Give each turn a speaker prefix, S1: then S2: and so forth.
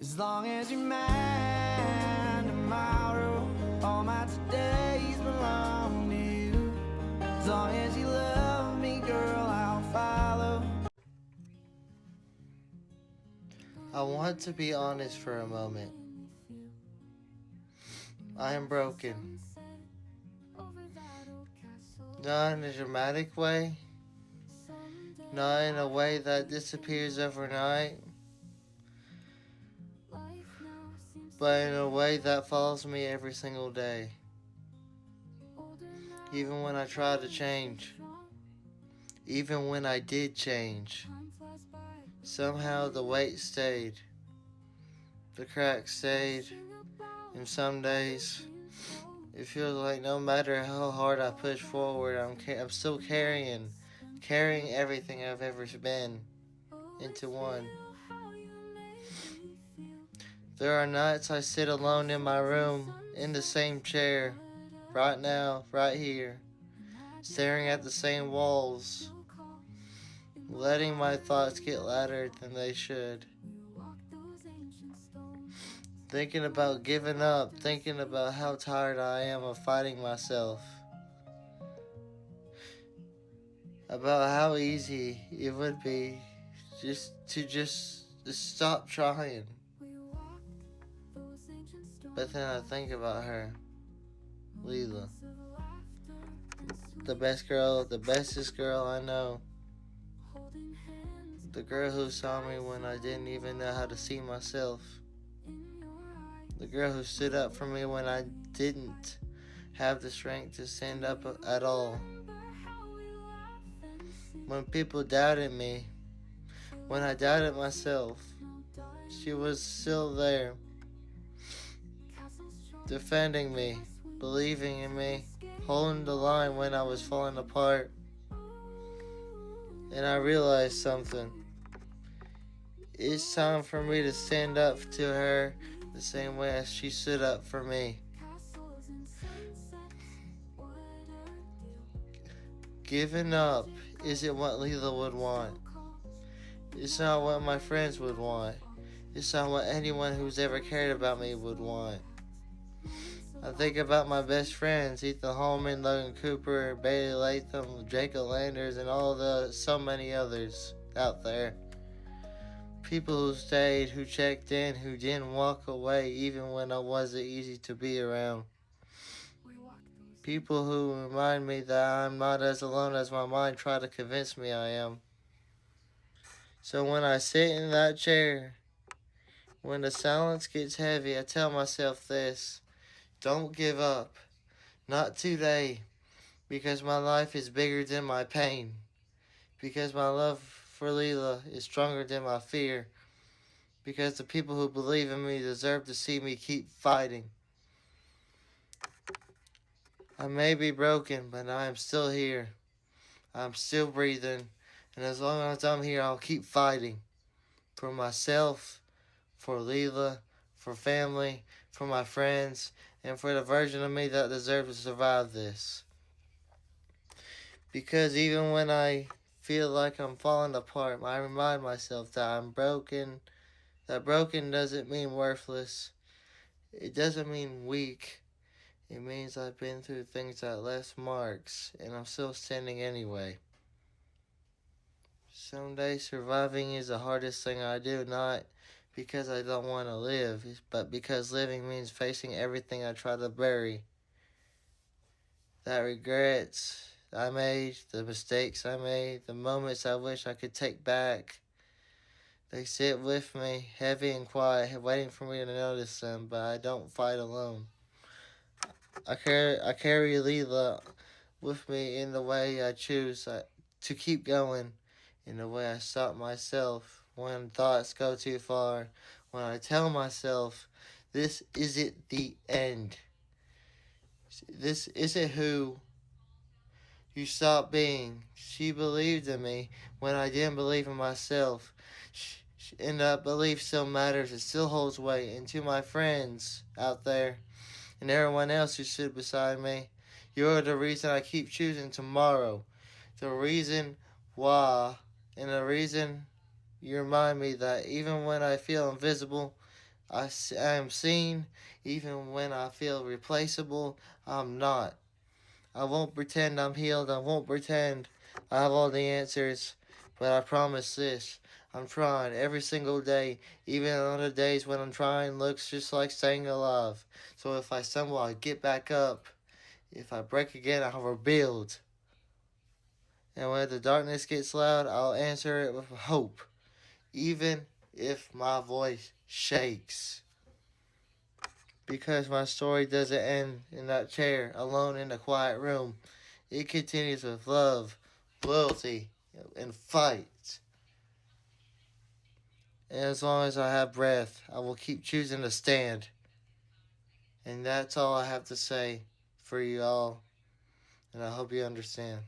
S1: As long as you're mine tomorrow, all my todays belong to you. As long as you love me, girl, I'll follow.
S2: I want to be honest for a moment. I am broken. Not in a dramatic way, not in a way that disappears overnight, but in a way that follows me every single day. Even when I try to change, even when I did change, somehow the weight stayed, the cracks stayed, and some days it feels like no matter how hard I push forward, I'm still carrying everything I've ever been into one. There are nights I sit alone in my room, in the same chair, right now, right here, staring at the same walls, letting my thoughts get louder than they should. Thinking about giving up, thinking about how tired I am of fighting myself. About how easy it would be just stop trying. But then I think about her, Leela. The bestest girl I know. The girl who saw me when I didn't even know how to see myself. The girl who stood up for me when I didn't have the strength to stand up at all. When people doubted me, when I doubted myself, she was still there, defending me, believing in me, holding the line when I was falling apart. And I realized something. It's time for me to stand up to her the same way as she stood up for me. Giving up isn't what Leela would want. It's not what my friends would want. It's not what anyone who's ever cared about me would want. I think about my best friends, Ethan Holman, Logan Cooper, Bailey Latham, Jacob Landers, and so many others out there. People who stayed, who checked in, who didn't walk away even when I wasn't easy to be around. People who remind me that I'm not as alone as my mind tried to convince me I am. So when I sit in that chair, when the silence gets heavy, I tell myself this: don't give up. Not today. Because my life is bigger than my pain. Because my love for Leela is stronger than my fear. Because the people who believe in me deserve to see me keep fighting. I may be broken, but I am still here. I'm still breathing. And as long as I'm here, I'll keep fighting. For myself, for Leela, for family, for my friends, and for the version of me that deserves to survive this. Because even when I feel like I'm falling apart, I remind myself that I'm broken. That broken doesn't mean worthless. It doesn't mean weak. It means I've been through things that left marks, and I'm still standing anyway. Some days surviving is the hardest thing I do, not because I don't want to live, but because living means facing everything I try to bury. That regrets I made, the mistakes I made, the moments I wish I could take back. They sit with me, heavy and quiet, waiting for me to notice them, but I don't fight alone. I carry Leela with me in the way I choose to keep going, in the way I stop myself when thoughts go too far, when I tell myself, this isn't the end. This isn't who you stop being. She believed in me when I didn't believe in myself. And that belief still matters. It still holds weight. And to my friends out there and everyone else who stood beside me, you're the reason I keep choosing tomorrow. The reason why. And the reason you remind me that even when I feel invisible, I am seen even when I feel replaceable. I'm not. I won't pretend I'm healed. I won't pretend I have all the answers. But I promise this. I'm trying every single day, even on the days when I'm trying looks just like staying alive. So if I stumble, I get back up. If I break again, I'll rebuild. And when the darkness gets loud, I'll answer it with hope, even if my voice shakes. Because my story doesn't end in that chair, alone in a quiet room. It continues with love, loyalty, and fight. And as long as I have breath, I will keep choosing to stand. And that's all I have to say for you all. And I hope you understand.